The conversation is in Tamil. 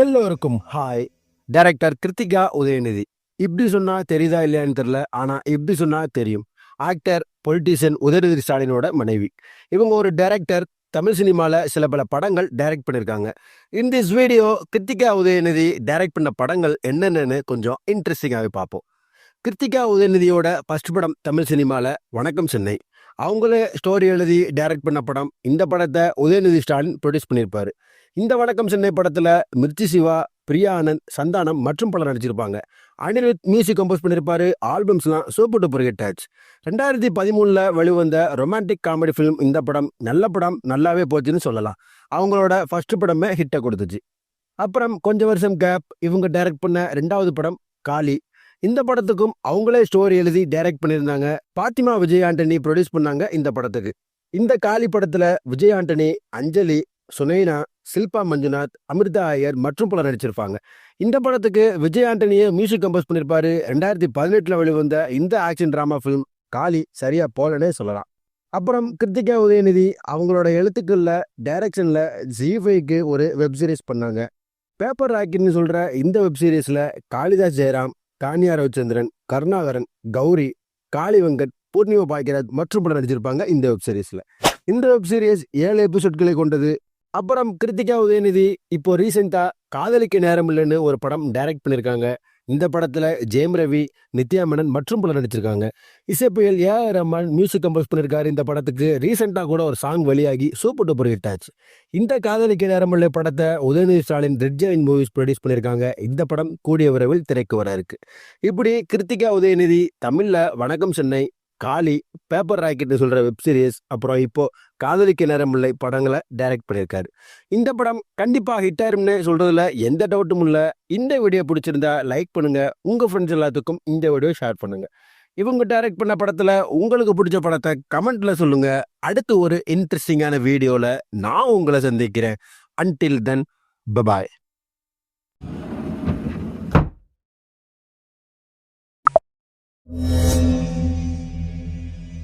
எல்லோருக்கும் ஹாய். டைரக்டர் கிருத்திகா உதயநிதி. இப்படி சொன்னா தெரியுதா இல்லையான்னு தெரியல, ஆனா இப்படி சொன்னா தெரியும். ஆக்டர், பொலிட்டீஷியன் உதயநிதி ஸ்டாலினோட மனைவி. இவங்க ஒரு டைரக்டர். தமிழ் சினிமால சில பல படங்கள் டைரக்ட் பண்ணியிருக்காங்க. In this video Krithika Udhayanidhi direct பண்ண படங்கள் என்னென்னு கொஞ்சம் இன்ட்ரெஸ்டிங்காகவே பார்ப்போம். கிருத்திகா உதயநிதியோட ஃபர்ஸ்ட் படம் தமிழ் சினிமால வணக்கம் சென்னை. அவங்களே ஸ்டோரி எழுதி டைரக்ட் பண்ண படம். இந்த படத்தை உதயநிதி ஸ்டாலின் ப்ரொடியூஸ் பண்ணியிருப்பாரு. இந்த வணக்கம் சென்னை படத்துல மிர்ச்சி சிவா, பிரியா ஆனந்த், சந்தானம் மற்றும் பலர் நடிச்சிருப்பாங்க. அனிருத் மியூசிக் கம்போஸ் பண்ணியிருப்பாரு. ஆல்பம்ஸ்லாம் சூப்பர் டூப்பர் ஹிட் ஆச்சு. 2013 வெளிவந்த ரொமான்டிக் காமெடி ஃபிலிம் இந்த படம். நல்ல படம், நல்லாவே போச்சுன்னு சொல்லலாம். அவங்களோட ஃபர்ஸ்ட் படமே ஹிட்டை கொடுத்துச்சு. அப்புறம் கொஞ்சம் வருஷம் கேப். இவங்க டைரக்ட் பண்ண 2வது படம் காளி. இந்த படத்துக்கும் அவங்களே ஸ்டோரி எழுதி டைரக்ட் பண்ணியிருந்தாங்க. பாத்திமா விஜய் ஆண்டனி ப்ரொடியூஸ் பண்ணாங்க இந்த படத்துக்கு. இந்த காளி படத்துல விஜய் ஆண்டனி, அஞ்சலி, சுனைனா, சில்பா மஞ்சுநாத், அமிர்தா ஐயர் மற்றும் பலர் நடிச்சிருப்பாங்க. இந்த படத்துக்கு விஜய் ஆண்டனியே மியூசிக் கம்போஸ் பண்ணியிருப்பாரு. 2018 வெளிவந்த இந்த ஆக்ஷன் டிராமா ஃபிலிம் காளி சரியா போலனே சொல்லலாம். அப்புறம் கிருத்திகா உதயநிதி அவங்களோட எழுத்துக்கள்ல டைரக்ஷன்ல ஜி5க்கு ஒரு வெப் சீரிஸ் பண்ணாங்க. பேப்பர் ராக்கெட்னு சொல்ற இந்த வெப் சீரிஸ்ல காளிதாஸ் ஜெயராம், கானியா ரவிச்சந்திரன், கருணாகரன், கௌரி, காளி வெங்கட், பூர்ணிமா பாக்கியராஜ் மற்றும் பலர் நடிச்சிருப்பாங்க இந்த வெப் சீரிஸ்ல. இந்த வெப் சீரிஸ் 7 எபிசோட்களை கொண்டது. அப்புறம் கிருத்திகா உதயநிதி இப்போ ரீசெண்டா காதலிக்க நேரம் இல்லைன்னு ஒரு படம் டைரக்ட் பண்ணியிருக்காங்க. இந்த படத்துல ஜெயம் ரவி, நித்யா மேனன் மற்றும் பலர் நடிச்சிருக்காங்க. இசைப்புயல் ஏ.ஆர். ரஹ்மான் மியூசிக் கம்போஸ் பண்ணியிருக்காரு. இந்த படத்துக்கு ரீசெண்டா கூட ஒரு சாங் வெளியாகி சூப்பர் டூப்பர் ஹிட் ஆச்சு. இந்த காதலிக்க நேரம் இல்லை படத்தை Udhayanidhi Stalin red Jain movies produce பண்ணியிருக்காங்க. இந்த படம் கூடிய விரைவில் திரைக்கு வர இருக்கு. இப்படி கிருத்திகா உதயநிதி தமிழ்ல வணக்கம் சென்னை, காளி, பேப்பர் ராக்கெட்னு சொல்ற வெப் சீரிஸ், அப்புறம் இப்போ காதலிக்க நேரமில்லை படங்களை டைரக்ட் பண்ணியிருக்காரு. இந்த படம் கண்டிப்பா ஹிட் ஆயிரும்னு சொல்றதுல எந்த டவுட்டும் இல்லை. இந்த வீடியோ பிடிச்சிருந்தா லைக் பண்ணுங்க. உங்க ஃப்ரெண்ட்ஸ் எல்லாத்துக்கும் இந்த வீடியோ ஷேர் பண்ணுங்க. இவங்க டைரக்ட் பண்ண படத்துல உங்களுக்கு பிடிச்ச படத்தை கமெண்ட்ல சொல்லுங்க. அடுத்து ஒரு இன்ட்ரெஸ்டிங்கான வீடியோல நான் உங்களை சந்திக்கிறேன். Until then, bye bye.